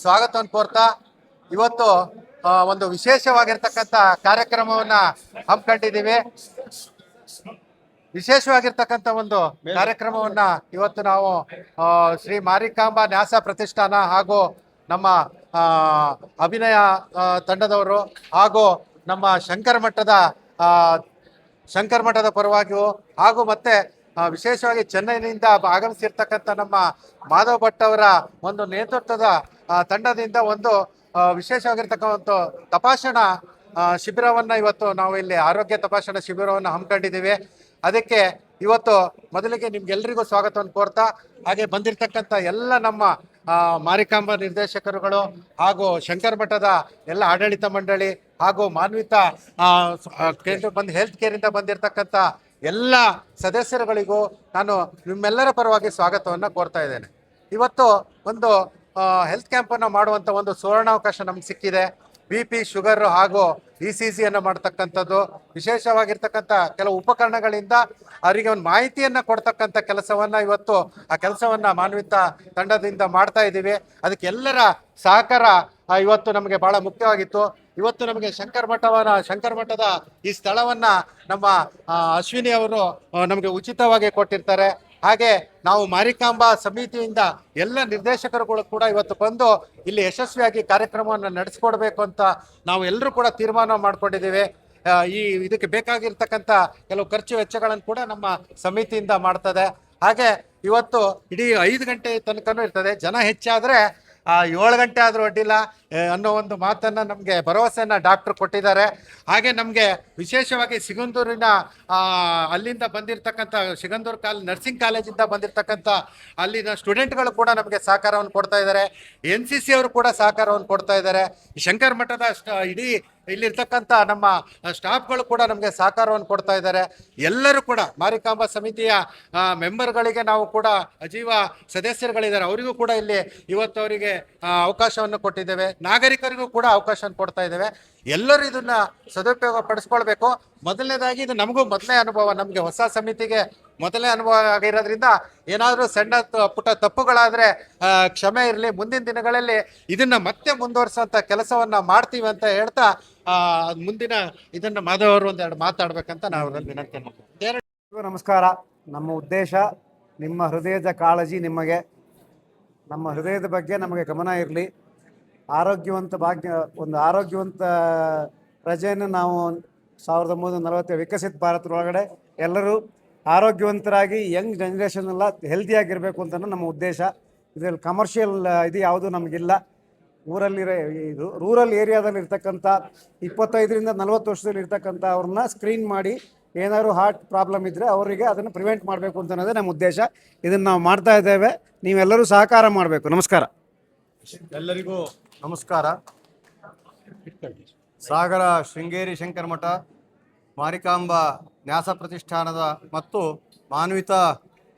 ಸ್ವಾಗತವನ್ನು ಕೋರ್ತಾ ಇವತ್ತು ಒಂದು ವಿಶೇಷವಾಗಿರ್ತಕ್ಕಂಥ ಕಾರ್ಯಕ್ರಮವನ್ನ ಹಮ್ಮಿಕೊಂಡಿದ್ದೀವಿ. ವಿಶೇಷವಾಗಿರ್ತಕ್ಕಂಥ ಒಂದು ಕಾರ್ಯಕ್ರಮವನ್ನ ಇವತ್ತು ನಾವು ಶ್ರೀ ಮಾರಿಕಾಂಬಾ ನ್ಯಾಸ ಪ್ರತಿಷ್ಠಾನ ಹಾಗೂ ನಮ್ಮ ಅಭಿನಯ ತಂಡದವರು ಹಾಗೂ ನಮ್ಮ ಶಂಕರ ಮಠದ ಪರವಾಗಿಯೂ ಹಾಗೂ ಮತ್ತೆ ವಿಶೇಷವಾಗಿ ಚೆನ್ನೈನಿಂದ ಆಗಮಿಸಿರ್ತಕ್ಕಂಥ ನಮ್ಮ ಮಾಧವ್ ಭಟ್ ಅವರ ಒಂದು ನೇತೃತ್ವದ ತಂಡದಿಂದ ಒಂದು ವಿಶೇಷವಾಗಿರ್ತಕ್ಕಂಥ ತಪಾಸಣಾ ಶಿಬಿರವನ್ನು ಇವತ್ತು ನಾವು ಇಲ್ಲಿ ಆರೋಗ್ಯ ತಪಾಸಣಾ ಶಿಬಿರವನ್ನು ಹಮ್ಮಿಕೊಂಡಿದ್ದೀವಿ. ಅದಕ್ಕೆ ಇವತ್ತು ಮೊದಲಿಗೆ ನಿಮ್ಗೆಲ್ರಿಗೂ ಸ್ವಾಗತವನ್ನು ಕೋರ್ತಾ ಹಾಗೆ ಬಂದಿರತಕ್ಕಂಥ ಎಲ್ಲ ನಮ್ಮ ಮಾರಿಕಾಂಬಾ ನಿರ್ದೇಶಕರುಗಳು ಹಾಗೂ ಶಂಕರ ಮಠದ ಎಲ್ಲ ಆಡಳಿತ ಮಂಡಳಿ ಹಾಗೂ ಮಾನ್ವಿತ ಹೆಲ್ತ್ ಕೇರಿಂದ ಬಂದಿರತಕ್ಕಂಥ ಎಲ್ಲ ಸದಸ್ಯರುಗಳಿಗೂ ನಾನು ನಿಮ್ಮೆಲ್ಲರ ಪರವಾಗಿ ಸ್ವಾಗತವನ್ನು ಕೋರ್ತಾ ಇದ್ದೇನೆ. ಇವತ್ತು ಒಂದು ಹೆಲ್ತ್ ಕ್ಯಾಂಪನ್ನು ಮಾಡುವಂಥ ಒಂದು ಸುವರ್ಣಾವಕಾಶ ನಮ್ಗೆ ಸಿಕ್ಕಿದೆ. BP, ಶುಗರ್ ಹಾಗೂ ECG ಅನ್ನು ಮಾಡ್ತಕ್ಕಂಥದ್ದು, ವಿಶೇಷವಾಗಿರ್ತಕ್ಕಂಥ ಕೆಲವು ಉಪಕರಣಗಳಿಂದ ಅವರಿಗೆ ಒಂದು ಮಾಹಿತಿಯನ್ನು ಕೊಡ್ತಕ್ಕಂಥ ಕೆಲಸವನ್ನು ಇವತ್ತು ಆ ಕೆಲಸವನ್ನು ಮಾನ್ವಿತ ತಂಡದಿಂದ ಮಾಡ್ತಾ ಇದ್ದೀವಿ. ಅದಕ್ಕೆಲ್ಲರ ಸಹಕಾರ ಇವತ್ತು ನಮಗೆ ಭಾಳ ಮುಖ್ಯವಾಗಿತ್ತು. ಇವತ್ತು ನಮಗೆ ಶಂಕರ ಮಠದ ಈ ಸ್ಥಳವನ್ನು ನಮ್ಮ ಅಶ್ವಿನಿ ಅವರು ನಮಗೆ ಉಚಿತವಾಗಿ ಕೊಟ್ಟಿರ್ತಾರೆ. ಹಾಗೆ ನಾವು ಮಾರಿಕಾಂಬಾ ಸಮಿತಿಯಿಂದ ಎಲ್ಲ ನಿರ್ದೇಶಕರುಗಳು ಕೂಡ ಇವತ್ತು ಬಂದು ಇಲ್ಲಿ ಯಶಸ್ವಿಯಾಗಿ ಕಾರ್ಯಕ್ರಮವನ್ನು ನಡೆಸ್ಕೊಡ್ಬೇಕು ಅಂತ ನಾವು ಎಲ್ಲರೂ ಕೂಡ ತೀರ್ಮಾನ ಮಾಡ್ಕೊಂಡಿದ್ದೀವಿ. ಇದಕ್ಕೆ ಬೇಕಾಗಿರ್ತಕ್ಕಂಥ ಕೆಲವು ಖರ್ಚು ವೆಚ್ಚಗಳನ್ನು ಕೂಡ ನಮ್ಮ ಸಮಿತಿಯಿಂದ ಮಾಡ್ತದೆ. ಹಾಗೆ ಇವತ್ತು ಇಡೀ 5 ಗಂಟೆ ತನಕನೂ ಇರ್ತದೆ. ಜನ ಹೆಚ್ಚಾದರೆ 7 ಗಂಟೆ ಆದರೂ ಅಡ್ಡಿಲ್ಲ ಅನ್ನೋ ಒಂದು ಮಾತನ್ನು ನಮಗೆ ಭರವಸೆಯನ್ನು ಡಾಕ್ಟ್ರು ಕೊಟ್ಟಿದ್ದಾರೆ. ಹಾಗೆ ನಮಗೆ ವಿಶೇಷವಾಗಿ ಸಿಗಂದೂರಿನ ಅಲ್ಲಿಂದ ಬಂದಿರತಕ್ಕಂಥ ಸಿಗಂದೂರು ನರ್ಸಿಂಗ್ ಕಾಲೇಜಿಂದ ಬಂದಿರತಕ್ಕಂಥ ಅಲ್ಲಿನ ಸ್ಟೂಡೆಂಟ್ಗಳು ಕೂಡ ನಮಗೆ ಸಹಕಾರವನ್ನು ಕೊಡ್ತಾ ಇದ್ದಾರೆ. NCC ಅವರು ಕೂಡ ಸಹಕಾರವನ್ನು ಕೊಡ್ತಾ ಇದ್ದಾರೆ. ಶಂಕರ ಮಠದ ಇಡೀ ಇಲ್ಲಿರ್ತಕ್ಕಂಥ ನಮ್ಮ ಸ್ಟಾಫ್ಗಳು ಕೂಡ ನಮಗೆ ಸಹಕಾರವನ್ನು ಕೊಡ್ತಾ ಇದ್ದಾರೆ. ಎಲ್ಲರೂ ಕೂಡ ಮಾರಿಕಾಂಬಾ ಸಮಿತಿಯ ಮೆಂಬರ್ಗಳಿಗೆ ನಾವು ಕೂಡ ಅಜೀವ ಸದಸ್ಯರುಗಳಿದ್ದಾರೆ, ಅವರಿಗೂ ಕೂಡ ಇಲ್ಲಿ ಇವತ್ತು ಅವರಿಗೆ ಅವಕಾಶವನ್ನು ಕೊಟ್ಟಿದ್ದೇವೆ. ನಾಗರಿಕರಿಗೂ ಕೂಡ ಅವಕಾಶವನ್ನು ಕೊಡ್ತಾ ಇದ್ದೇವೆ. ಎಲ್ಲರೂ ಇದನ್ನ ಸದುಪಯೋಗ ಪಡಿಸ್ಕೊಳ್ಬೇಕು. ಮೊದಲನೇದಾಗಿ ಇದು ನಮಗೂ ಮೊದಲನೇ ಅನುಭವ, ನಮಗೆ ಹೊಸ ಸಮಿತಿಗೆ ಮೊದಲನೇ ಅನುಭವ ಆಗಿರೋದ್ರಿಂದ ಏನಾದರೂ ಸಣ್ಣ ಪುಟ್ಟ ತಪ್ಪುಗಳಾದರೆ ಕ್ಷಮೆ ಇರಲಿ. ಮುಂದಿನ ದಿನಗಳಲ್ಲಿ ಇದನ್ನ ಮತ್ತೆ ಮುಂದುವರಿಸುವಂಥ ಕೆಲಸವನ್ನು ಮಾಡ್ತೀವಿ ಅಂತ ಹೇಳ್ತಾ ಮುಂದಿನ ಇದನ್ನು ಮಾಧವ್ ಅವರು ಒಂದೆರಡು ಮಾತಾಡ್ಬೇಕಂತ ನಾವು ವಿನಂತಿ ಮಾಡ್ತೀವಿ. ನಮಸ್ಕಾರ. ನಮ್ಮ ಉದ್ದೇಶ ನಿಮ್ಮ ಹೃದಯದ ಕಾಳಜಿ, ನಮ್ಮ ಹೃದಯದ ಬಗ್ಗೆ ನಮಗೆ ಗಮನ ಇರಲಿ. ಆರೋಗ್ಯವಂತ ಪ್ರಜೆಯನ್ನು ನಾವು 1940 ವಿಕಸಿತ ಭಾರತದೊಳಗಡೆ ಎಲ್ಲರೂ ಆರೋಗ್ಯವಂತರಾಗಿ ಯಂಗ್ ಜನ್ರೇಷನ್ ಎಲ್ಲ ಹೆಲ್ದಿಯಾಗಿರಬೇಕು ಅಂತ ನಮ್ಮ ಉದ್ದೇಶ. ಇದರಲ್ಲಿ ಕಮರ್ಷಿಯಲ್ ಇದು ಯಾವುದು ನಮಗಿಲ್ಲ. ರೂರಲ್ ಏರಿಯಾದಲ್ಲಿ ಇರ್ತಕ್ಕಂಥ 25ರಿಂದ 40 ವರ್ಷದಲ್ಲಿ ಇರ್ತಕ್ಕಂಥ ಅವ್ರನ್ನ ಸ್ಕ್ರೀನ್ ಮಾಡಿ ಏನಾದ್ರು ಹಾರ್ಟ್ ಪ್ರಾಬ್ಲಮ್ ಇದ್ದರೆ ಅವರಿಗೆ ಅದನ್ನು ಪ್ರಿವೆಂಟ್ ಮಾಡಬೇಕು ಅಂತ ಅನ್ನೋದೇ ನಮ್ಮ ಉದ್ದೇಶ. ಇದನ್ನು ನಾವು ಮಾಡ್ತಾ ಇದ್ದೇವೆ. ನೀವೆಲ್ಲರೂ ಸಹಕಾರ ಮಾಡಬೇಕು. ನಮಸ್ಕಾರ. ಎಲ್ಲರಿಗೂ ನಮಸ್ಕಾರ. ಸಾಗರ ಶೃಂಗೇರಿ ಶಂಕರ ಮಠ, ಮಾರಿಕಾಂಬಾ ನ್ಯಾಸ ಪ್ರತಿಷ್ಠಾನದ ಮತ್ತು Manvita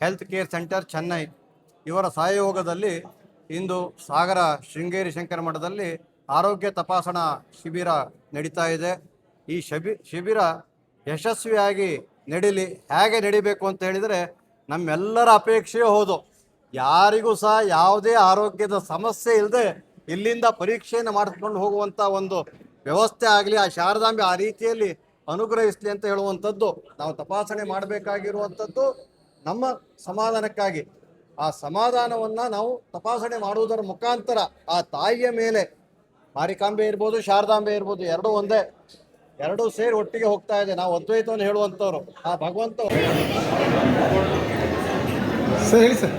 health care centre Chennai ಇವರ ಸಹಯೋಗದಲ್ಲಿ ಇಂದು ಸಾಗರ ಶೃಂಗೇರಿ ಶಂಕರ ಮಠದಲ್ಲಿ ಆರೋಗ್ಯ ತಪಾಸಣಾ ಶಿಬಿರ ನಡೀತಾ ಇದೆ. ಈ ಶಿಬಿರ ಯಶಸ್ವಿಯಾಗಿ ನಡೀಲಿ. ಹೇಗೆ ನಡಿಬೇಕು ಅಂತ ಹೇಳಿದರೆ, ನಮ್ಮೆಲ್ಲರ ಅಪೇಕ್ಷೆಯೂ ಹೌದು. ಯಾರಿಗೂ ಸಹ ಯಾವುದೇ ಆರೋಗ್ಯದ ಸಮಸ್ಯೆ ಇಲ್ಲದೆ ಇಲ್ಲಿಂದ ಪರೀಕ್ಷೆಯನ್ನು ಮಾಡಿಸ್ಕೊಂಡು ಹೋಗುವಂಥ ಒಂದು ವ್ಯವಸ್ಥೆ ಆಗಲಿ, ಆ ಶಾರದಾಂಬೆ ಆ ರೀತಿಯಲ್ಲಿ ಅನುಗ್ರಹಿಸಲಿ ಅಂತ ಹೇಳುವಂಥದ್ದು. ನಾವು ತಪಾಸಣೆ ಮಾಡಬೇಕಾಗಿರುವಂಥದ್ದು ನಮ್ಮ ಸಮಾಧಾನಕ್ಕಾಗಿ. ಆ ಸಮಾಧಾನವನ್ನು ನಾವು ತಪಾಸಣೆ ಮಾಡುವುದರ ಮುಖಾಂತರ ಆ ತಾಯಿಯ ಮೇಲೆ, ಮಾರಿಕಾಂಬೆ ಇರ್ಬೋದು, ಶಾರದಾಂಬೆ ಇರ್ಬೋದು, ಎರಡೂ ಒಂದೇ, ಎರಡೂ ಸೇರಿ ಒಟ್ಟಿಗೆ ಹೋಗ್ತಾ ಇದೆ. ನಾವು ಅದ್ವೈತವನ್ನು ಹೇಳುವಂಥವ್ರು. ಆ ಭಗವಂತ ಸರ್ ಹೇಳಿ ಸರ್.